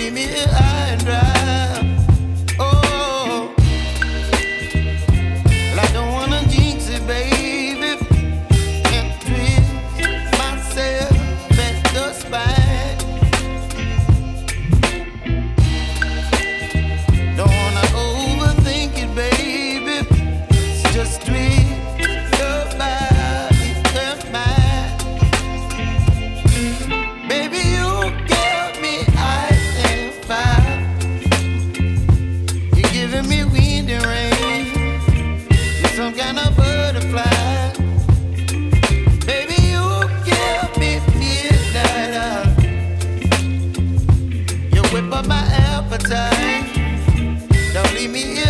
leave me here high and dry. Oh, well, I don't wanna jinx it, baby, and twist myself at the spine. Don't wanna overthink it, baby. It's just twist your body and mine. Baby, you give me ice and fire. You're giving me wind and rain. You're some kind of butterfly. Baby, you give me midnight. You whip up my appetite. Don't leave me here